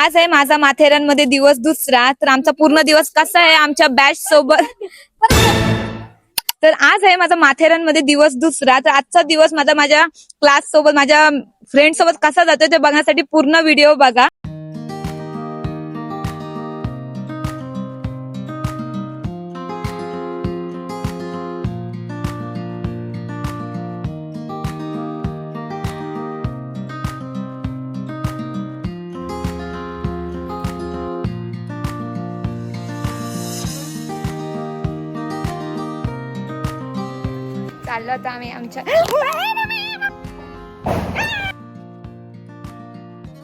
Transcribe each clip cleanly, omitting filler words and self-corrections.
आज आहे माझा माथेरानमध्ये दिवस दुसरा. तर आमचा पूर्ण दिवस कसा आहे आमच्या बॅच सोबत. तर आज आहे माझा माथेरानमध्ये दिवस दुसरा. तर आजचा दिवस माझ्या क्लास सोबत माझ्या फ्रेंड सोबत कसा जातोय ते बघण्यासाठी पूर्ण व्हिडिओ बघा. चाललो आता आम्ही आमच्या.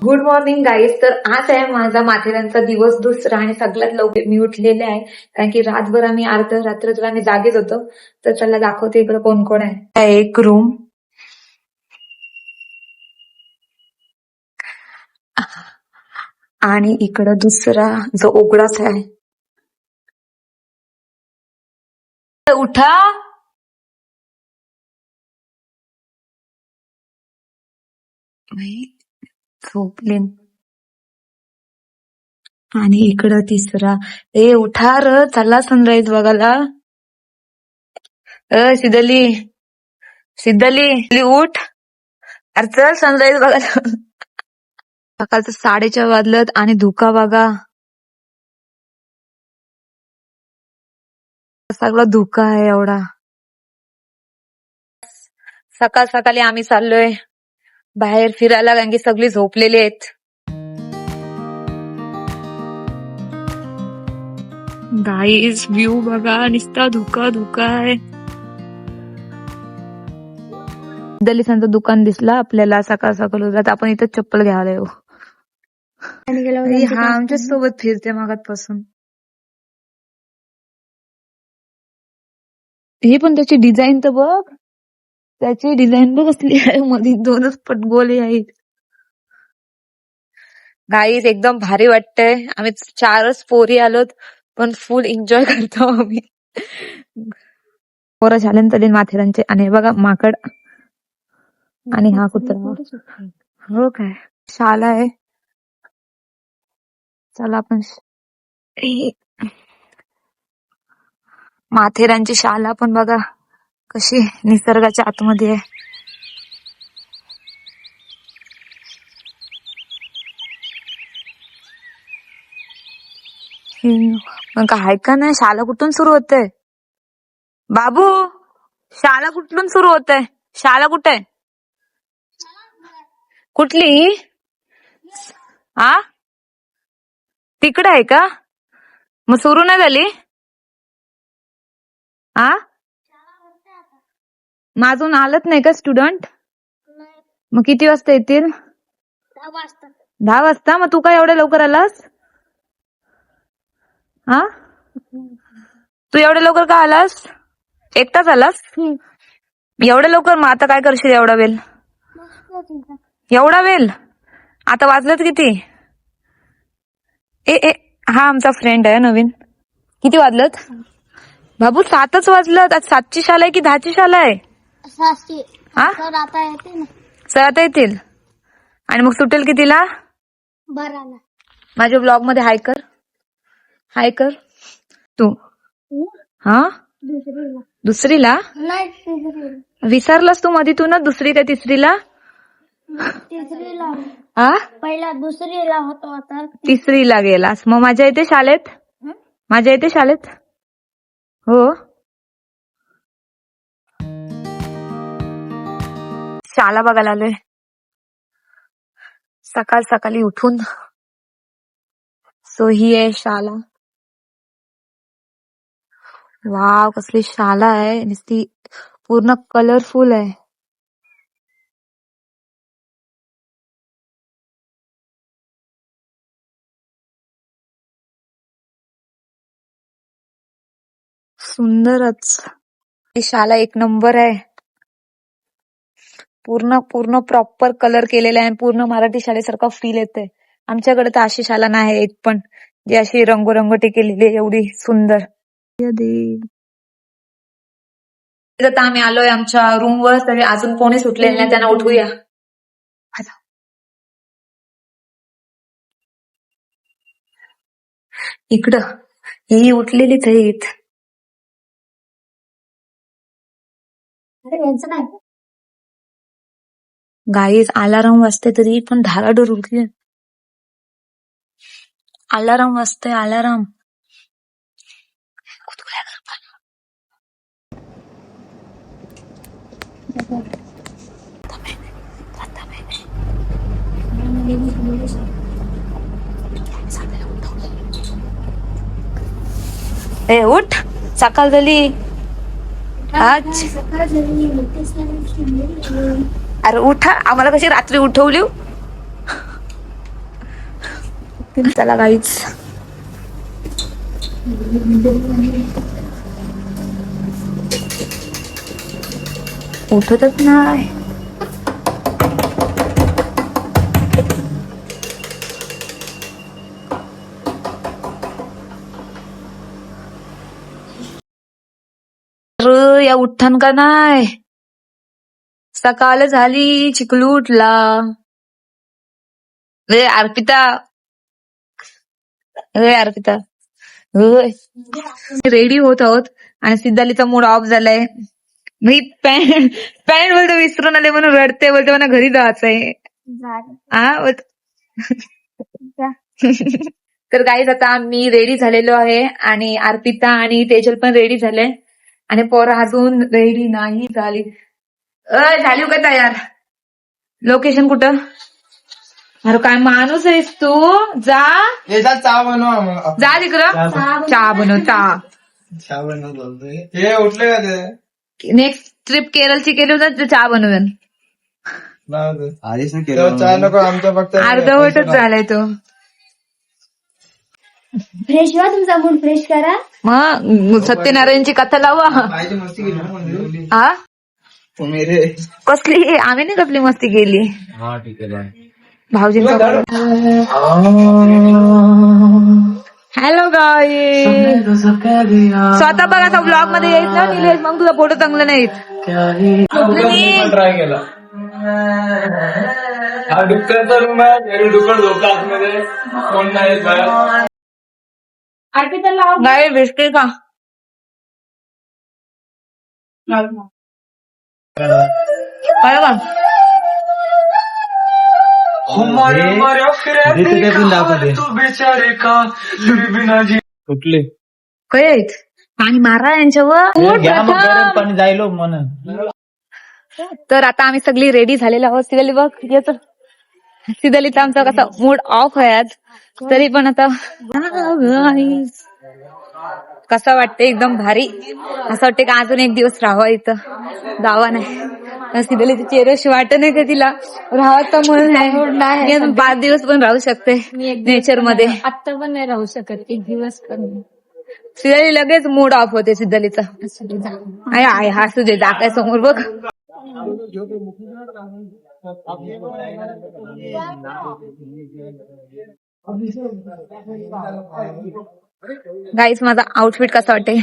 Good morning guys. तर आज आहे माझा माथेरानचा दिवस दुसरा आणि सगळ्यात लवकर मी उठलेले आहे कारण की रातभर आम्ही रात्रभर आम्ही जागेच होतो. तर चला दाखवते इकडे कोण कोण आहे. एक रूम आणि इकडं दुसरा जो उघडाच आहे. उठा. झोपले. आणि इकडं तिसरा. उठा र, चला सनराईज बघायला. सिद्धली सिद्धली उठ. अरे चल सनराईज बघायला. सकाळचं 4:30 वाजलं आणि धुका बघा. सगळा धुका आहे एवढा. सकाळ सकाळी आम्ही चाललोय बाहेर फिरायला कारण की सगळी झोपलेली आहेत. गाईज व्ह्यू बघा, नुसता धुका धुका आहे. दलिसांचं दुकान दिसला आपल्याला सकाळ सकाळ. आपण इथं चप्पल घ्यायला येऊ. हा आमच्या सोबत फिरते मागातपासून. हे पण त्याची डिझाईन तर बघ. त्याची डिझाईन बघ कसली आहे. मध्ये 2च पटगोले आहेत. गाईज एकदम भारी वाटतंय. आम्ही 4च पोरी आलोत पण फुल एन्जॉय करतो आम्ही. पोरं झाल्यानंतर माथेरानचे. आणि बघा माकड आणि हा कुत्रा. हो काय शाला आहे. चला आपण माथेरानची शाला पण बघा कशी निसर्गाच्या आतमध्ये आहे. पण काय का नाही. शाला कुठून सुरू होते बाबू? शाला कुठून सुरू होते? शाला कुठे? कुठली? आ तिकडे आहे का? मग सुरू नाही झाली? आ मग अजून आलत नाही का स्टुडंट? मग किती वाजता येतील? 10 वाजता. मग तू काय एवढ्या लवकर आलास? हा तू एवढ्या लवकर का आलास? एकटाच आलास एवढ्या लवकर? मग आता काय करशील एवढा वेळ? एवढा वेळ? आता वाजलेत किती? हा आमचा फ्रेंड आहे नवीन. किती वाजलेत बाबू? 7च वाजलेत. आज 7ची शाळा आहे की 10ची शाळा आहे? 7ची. हा सर आता येते ना. सर आता येतील. आणि मग सुटेल कितीला? 12ला. माझ्या ब्लॉग मध्ये हाय कर. हाय कर तू. हा दुसरीला? नाही तिसरीला. विसरलास तू मध्ये. तू ना दुसरी काय तिसरीला? तिसरीला. हा पहिला दुसरीला होतो आता. तिसरीला गेलास. मग माझ्या इथे शाळेत? माझ्या इथे शाळेत हो. शाळा बघायला आलोय सकाळ सकाळी उठून. सो ही आहे शाळा. वाव कसली शाळा आहे. नुसती पूर्ण कलरफुल आहे. सुंदरच. ही शाळा एक नंबर आहे. पूर्ण पूर्ण प्रॉपर कलर केलेला आहे. पूर्ण मराठी शाळेसारखा फील येते. आमच्याकडे तर अशी शाळा नाही एक पण जी अशी रंगोरंगोटी केलेली आहे एवढी सुंदर. आता आम्ही आलोय आमच्या रूमवर. तरी अजून कोणी सुटलेलं नाही. त्यांना उठवूया. इकडं ही उठलेलीच आहेत. अरे यांचं काय गाईज अलाराम वाजते तरी पण धाराडोर उठली. अलाराम वाजते अलाराम. ए उठ सकाळ झाली आज. सकाळ झाली नोटीस नाही. अरे उठा आम्हाला कशी रात्री उठवली. चला गाईच उठतच नाही. अरे या उठ्ठान का नाही. सकाळ झाली चिकलू उठला. रे अर्पिता अर्पिता रेडी होत आहोत आणि सिद्धालीचा मूड ऑफ झालाय. मी पॅन्ट बोलतो विसरून आले म्हणून रडते. बोलते मला घरी जायचंय. तर गाईज आता मी रेडी झालेलो आहे आणि अर्पिता आणि तेजल पण रेडी झाले आणि पोरं अजून रेडी नाही झाली. झाली का तयार. लोकेशन कुठं. अरे काय माणूस आहेस तू. जा चहा बनव. जा तिकडं चहा बनव. चहा बनव बोलतोय. हे उठले का ते. नेक्स्ट ट्रिप केरळची केली होती तर चहा बनवेन. चहा नको आमच्या फक्त अर्धवटच झालाय तो. फ्रेश व्हा तुमचा मूड फ्रेश करा. मग सत्यनारायणची कथा लावा. पाहिजे मस्ती केली. हा मेरे कसली आम्ही नाही कसली मस्ती केली. हा ठीक आहे. भाऊजींचा हॅलो गाई. स्वतः बघा ब्लॉग मध्ये येत ना निलेश. मग तुझा फोटो चांगला नाही येत. ट्राय केला. हा डुक्करचा रूम आहे. डुक्कर झोपला आतमध्ये. कोण नाही बाहेर. गाई भेटते का. बरोबर कुठले काय आहेत पाणी मारा यांच्यावर. पाणी जायलो म्हणून. तर आता आम्ही सगळी रेडी झालेलो आहोत. सिदाली बघ येत. सिदालीचा आमचा कसा मूड ऑफ आहे आज. तरी पण आता कसं वाटतं एकदम भारी. असं वाटतं का अजून एक दिवस राहावं इथं. जावा नाही. सिदालीची चेहऱ्याशी वाटत नाही का तिला राहावं म्हणून नाही. अजून 5 दिवस पण राहू शकते नेचर मध्ये. आता पण नाही राहू शकत. एक दिवस पण. सिदाली लगेच मूड ऑफ होते सिदालीचा. आहे हसू दे. जा काय समोर बघ. गाईस माझा आउटफिट कसा वाटते.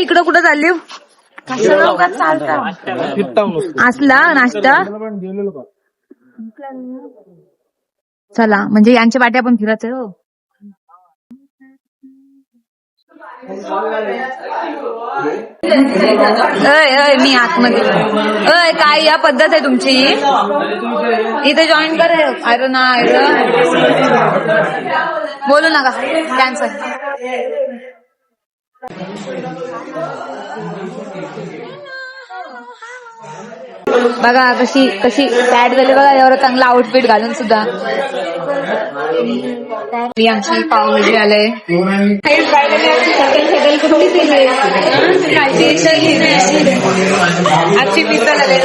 इकडं कुठं चालली. असला नाश्ता चला म्हणजे यांच्या पाट्या पण फिरत आहे. मी आतमध्ये. काय या पद्धत आहे तुमची इथे जॉईन कर. अरे ना बोलू नका कॅन्सल. बघा कशी कशी सॅड झाली बघा. एवढं चांगला आउटफिट घालून सुद्धा. आमची पावभाजी आलंय. आजची पिझ्झा आले.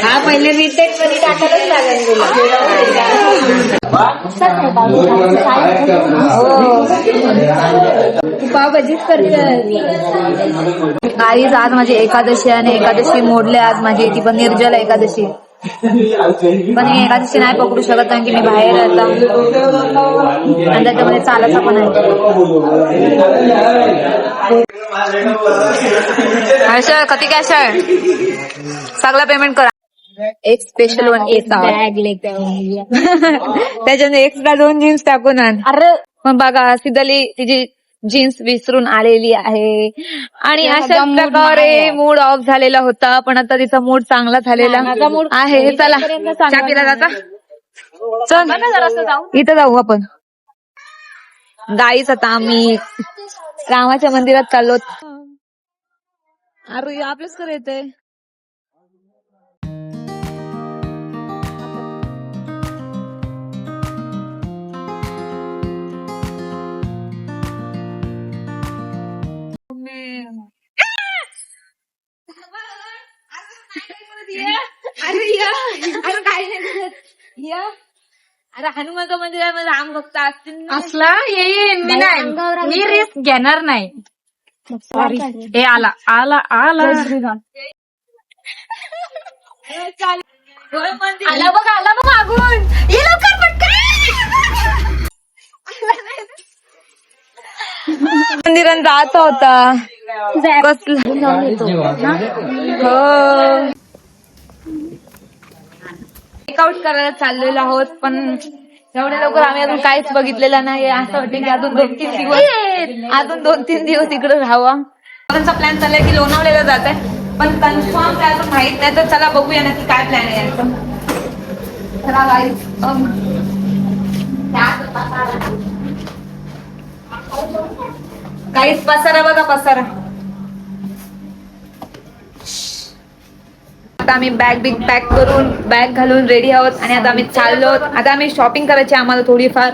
हा पहिले रिटेक मध्ये टाकायलाच लागेल तुला. पावभाजीच करते. आज माझी एकादशी आणि एकादशी मोडले आज माझी. ती पण निर्जला एकादशी. पण मी एकादशी नाही पकडू शकत कारण की मी बाहेर राहता आणि त्याच्यामध्ये चालायचा पण आहे. कधी कॅश आहे सगळं पेमेंट करा. एक स्पेशल वन येत बॅग लेकर त्याच्याने एक्स्ट्रा 2 जीन्स टाकून आण. अरे मग बघा सिद्धली तिची जीन्स विसरून आलेली आहे आणि अशा प्रकारे मूड ऑफ झालेला होता, पण आता तिचा मूड चांगला झालेला आहे. चला चहा पिला जाता, चल इथं जाऊ आपण. गाईच आता आम्ही रामाच्या मंदिरात चाललो. अरे आपलंच कर येते. अरे हनुमान मंदिरामध्ये राम भक्त असतील असला येईन मी नाही, मी रिस्क घेणार नाही. सॉरी हे आला आला आला आला बघ मागून ये लवकर पटकन. मंदिरात जायचा होता बसला. हो चेकआउट करायला चाललेलो आहोत, पण एवढ्या लवकर आम्ही अजून काहीच बघितलेलं नाही. असं वाटतं की अजून 2-3 दिवस इकडे राहावं. त्यांचा प्लॅन चाललाय की लोणावळ्याला जात आहे, पण कन्फर्म काय अजून माहित नाही. तर चला बघूया नक्की काय प्लॅन आहे यांचं. चला गाईज काहीच पसारा बघा पसारा. आता आम्ही बॅग पॅक करून बॅग घालून रेडी आहोत आणि आता आम्ही चाललो. आता आम्ही शॉपिंग करायची आम्हाला थोडीफार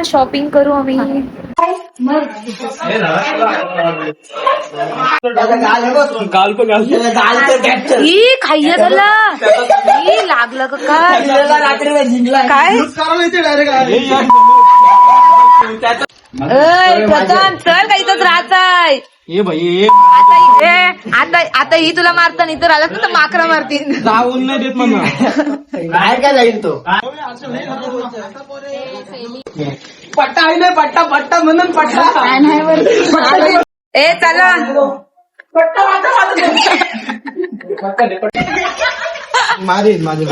शॉपिंग करू आम्ही. ही खाय्य झाला लागलं का काय प्रथम चल का इथंच राहताय. आता ही तुला मारता नाही तर आला तर माकरा मारतील. जाऊन नाही देत मग बाहेर काय जाईल तो. पट्टा आहे ना पट्टा म्हणून पट्टा. ए चला मारेल माझे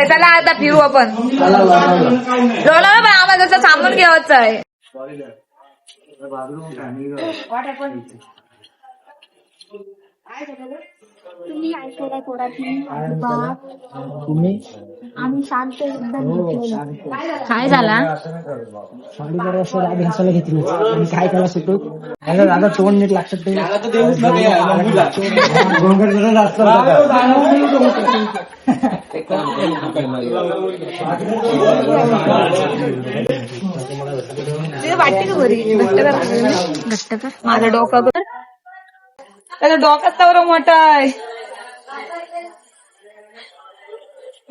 चला आता फिरू आपण. लोणावळा पण आम्हाला जसं सामान घ्यायचं आहे. तुम्ही ऐकलंय तुम्ही आम्ही शांत एकदम काय झाला घेतली काय त्याला सुटू दादा तोंड नीट लक्षात ते वाटते का बरी घट्ट कर माझं डोकं कर. त्याचं डोकाच तर मोठा आहे.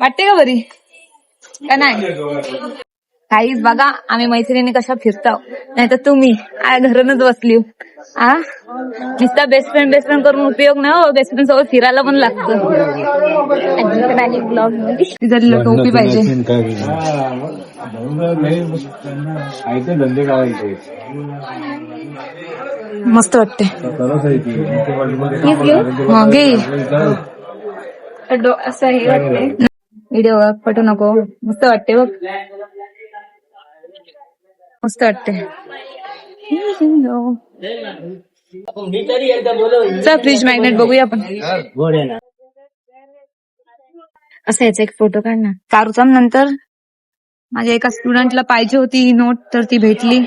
वाटते का बरी का नाही. काहीच बघा आम्ही मैत्रिणी कशा फिरतो, नाही तर तुम्ही घरूनच बसली. नुसता बेस्ट फ्रेंड करून उपयोग नाही हो. बेस्ट फ्रेंड सोबत फिरायला पण लागतं. तिथं टोपी पाहिजे. मस्त वाटते. असं हे वाटते व्हिडिओ पटू नको. मस्त वाटते बघ मस्त वाटते. फ्रीज मॅग्नेट बघूया आपण. असं याचा एक फोटो काढ ना. कारूचा नंतर माझ्या एका स्टुडंटला पाहिजे होती ही नोट, तर ती भेटली.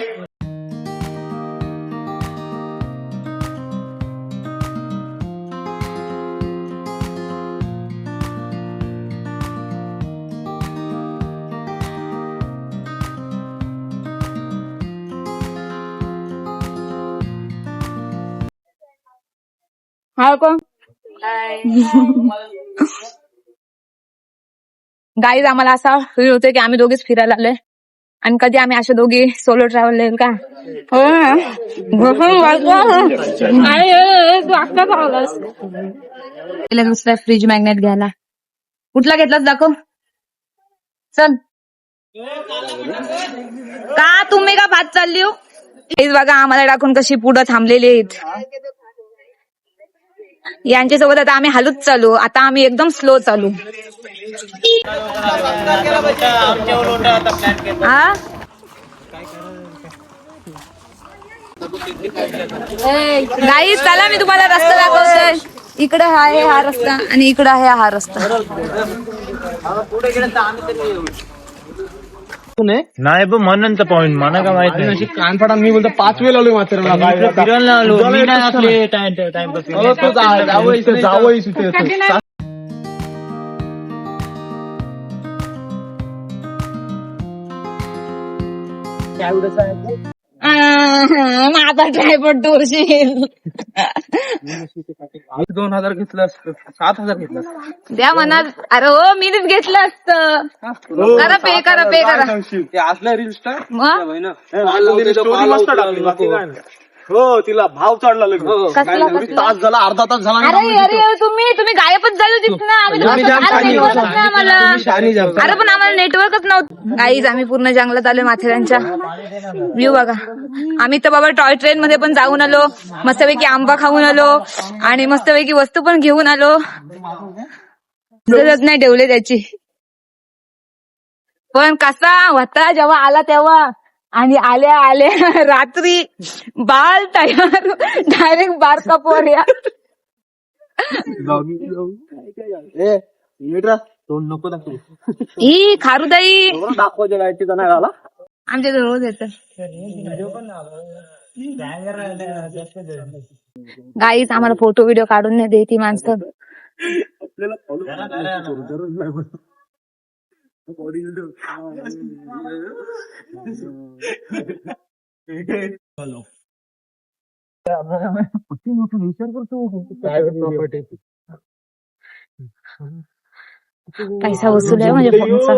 हा कोण गाईज आम्हाला असा फील होतोय की आम्ही दोघीच फिरायला आलोय आणि कधी आम्ही अशा दोघी सोलो ट्रॅव्हल येईल का. दुसरा फ्रीज मॅग्नेट घ्यायला. कुठला घेतलास दाखव. चल का तुम्ही का भात चालली हो. हेच बघा आम्हाला टाकून कशी पुढं थांबलेली आहेत. यांच्यासोबत आता आम्ही हलूच चालू. आता आम्ही एकदम स्लो चालू. हा गाईज चला मी तुम्हाला रस्ता दाखवतोय. इकडे आहे हा रस्ता आणि इकडे आहे हा रस्ता. नाही पण म्हणून तर पॉईंट मला काय माहित नाही. कानफाटा मी बोलतो 5 वेळ आलो मात्र फिरायला आलो मी नाही आपले टाइमपास माझा ड्रायव्हर दोरशील 2000 घेतलं 7000 घेतलं द्या मनात. अरे हो मीच घेतलं असतं. करा पे करा पे करा. ते असल्या रील स्टार मग स्टोरी मस्त टाकली बाकी काय नाही. हो तिला भाव चढला लगेच. तास झाला अर्धा तास झाला. अरे अरे तुम्ही गायबच झालो तिथनं. आम्ही नेटवर्कच नाही आम्हाला. अरे पण आम्हाला नेटवर्कच नव्हतं. गाईज आम्ही पूर्ण जंगलात आलो माथेरानच्या. व्ह्यू बघा. आम्ही तर बाबा टॉय ट्रेन मध्ये पण जाऊन आलो. मस्तपैकी आंबा खाऊन आलो आणि मस्तपैकी वस्तू पण घेऊन आलो. गरज नाही ठेवले त्याची. पण कसा होता जेव्हा आला तेव्हा आणि आल्या आल्या रात्री बाल तयार डायरेक्ट बारका पोऱ्या. तोंड नको दाखवू. ही खारुदाई दाखवायच्या गायची जण आला आमच्या इथे रोज येतं. गाईच आम्हाला फोटो व्हिडिओ काढून नाही देती माणसं. पैसा वसूल आहे म्हणजे फोनचा.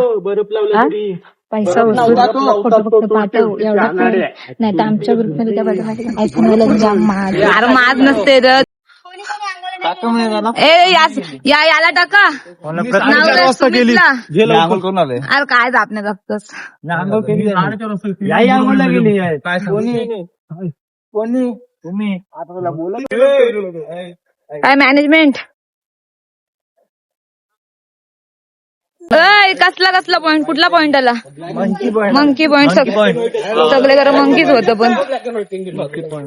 पैसा वसूल फोटो फक्त पाठव एवढा नाही तर आमच्या ग्रुपमध्ये त्या पाठवणार आयफोन जाम महाग. अरे महाग नसते र. याला टाका सुमितला. अरे काय जापणे बघतोस. काय मॅनेजमेंट कसला पॉइंट कुठला पॉइंट आला. मंकी पॉइंट सगळे जरा मंकीच होतं पण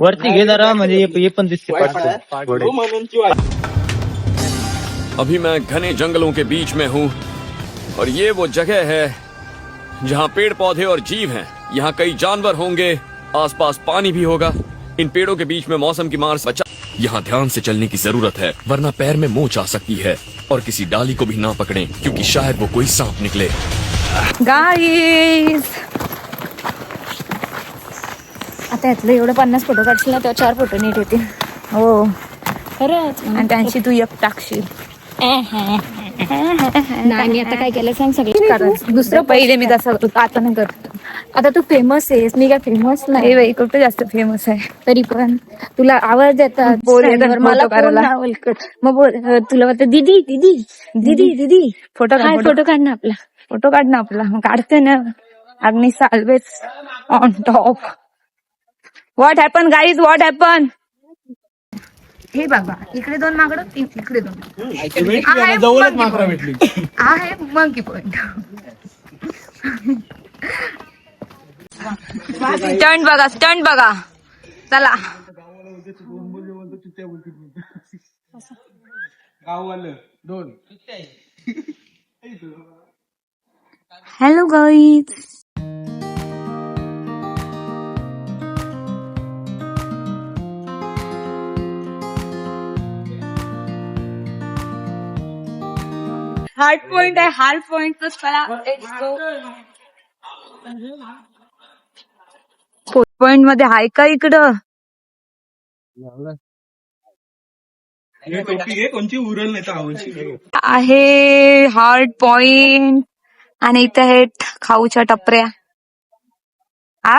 वरती घे जरा म्हणजे हे पण दिसते. अभी मैं घने जंगलों के बीच में हूँ और ये वो जगह है जहाँ पेड़ पौधे और जीव हैं। यहाँ कई जानवर होंगे, आसपास पानी भी होगा। इन पेड़ों के बीच में मौसम की मार से बचा। यहाँ ध्यान से चलने की जरूरत है वरना पैर में मोच आ सकती है और किसी डाली को भी ना पकड़ें क्योंकि शायद वो कोई सांप निकले। गाईज आता यातलं एवढं 50 फोटो काढशील ना तेव्हा 4 फोटो नीट येतील. हो खरंच. आणि त्यांची तू एक टाकशील. नाही आता काय केलं सांग सगळं. दुसरं पहिले मी तसं करतो आता नाही करतो. आता तू फेमस आहेस मी काय फेमस नाही. बाई कुठं जास्त फेमस आहे. तरी पण तुला आवाज येतात बोल येतात stand वर, मला photo करायला. फोन लावल कर. मग बोल तुला वाटतं दीदी दीदी दीदी दीदी फोटो काय फोटो काढ ना आपला. फोटो काढ ना आपला. मग काढते ना. अग्नि always on top. What happen guys what happen. हे बघा इकडे 2 माकडं इकडे 2 जवळच माकरा भेटली. आहे मंकी पॉइंट. स्टंट बघा चला. गाववालं 2 हॅलो गाईज. हार्ड पॉइंट आहे. हार्ड पॉइंट तर चला पॉइंट मध्ये आहे का इकडं. कोणची उरल नाही तर आहे हार्ड पॉइंट आणि इथे आहेत खाऊच्या टपऱ्या. आ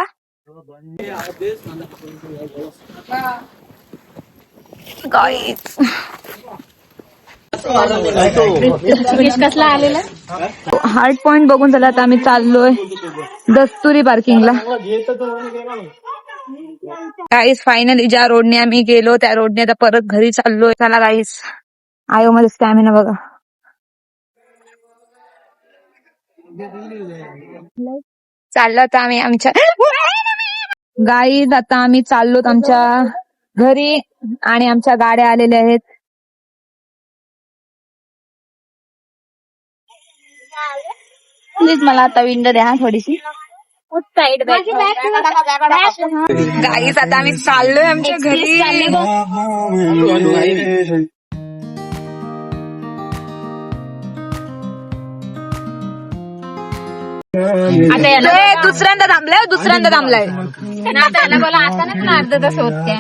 गाईज कसला आलेला हार्ड पॉइंट बघून झाला आता आम्ही चाललोय दस्तुरी पार्किंगला. गाईस फायनली ज्या रोडने आम्ही गेलो त्या रोडने आता परत घरी चाललोय. चला गाईस, आयो मध्ये स्टॅमिना बघा. चाललो आता आम्ही आमच्या गाईज. आता आम्ही चाललोत आमच्या घरी आणि आमच्या गाड्या आलेल्या आहेत. प्लीज मला आता विंडो द्या थोडीशी. गाईज आता आम्ही चाललोय आमच्या घरी. ते दुसऱ्यांदा थांबलाय. अचानक ना अर्धा तास होत काय.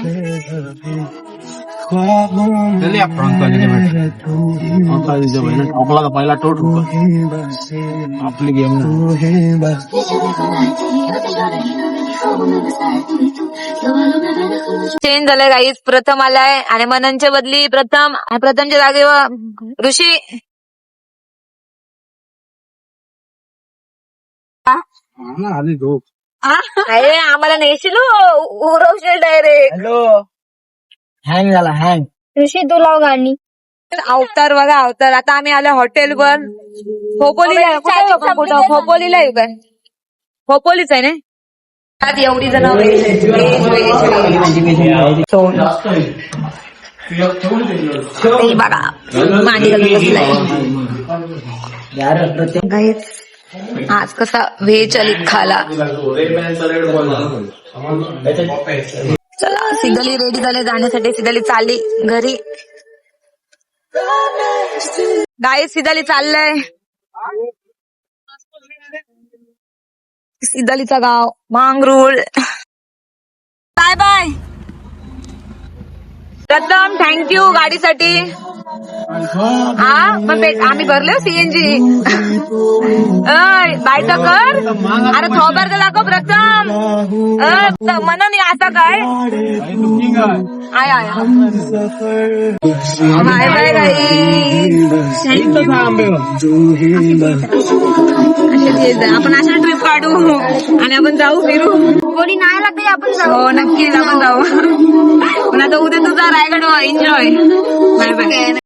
आपला पहिला टोट आपली गेम चेंज झालंय गाईज. प्रथम आलाय आणि मननच्या बदली प्रथमच्या जागेवर ऋषी. आधी झोप. अरे आम्हाला नेशील उरवशील डायरेक्ट. हॅलो, हँग झाला हँग. ऋषी तू लाव गाणी. अवतार बघा अवतार. आता आम्ही आलो हॉटेलवर. खोपोलीला कुठं खोपोलीला आहे काय? खोपोलीच आहे ना. आज एवढी जण बघा मांडी घालून बसलाय. गाईज आज कसा व्हेज अलिक खाला. चला सिद्धली रेडी झाले जाण्यासाठी. सिद्धली चालली घरी. गाईज सिद्धली चाललंय. सिद्धलीचा गाव मांगरूळ. Bye bye. प्रथम थँक्यू गाडीसाठी. हा पण आम्ही भरलो सीएनजी. बाय तर कर. अरे थोबर तर दाखव प्रथम. म्हणून आता काय आय आय बाय बाय गाई. आपण अशा ट्रिप काढू आणि आपण जाऊ फिरू. कोणी नाही लागते आपण जाऊ. हो नक्कीच आपण जाऊ. पण आता उद्या तुझा रायगड एन्जॉय. Bye bye.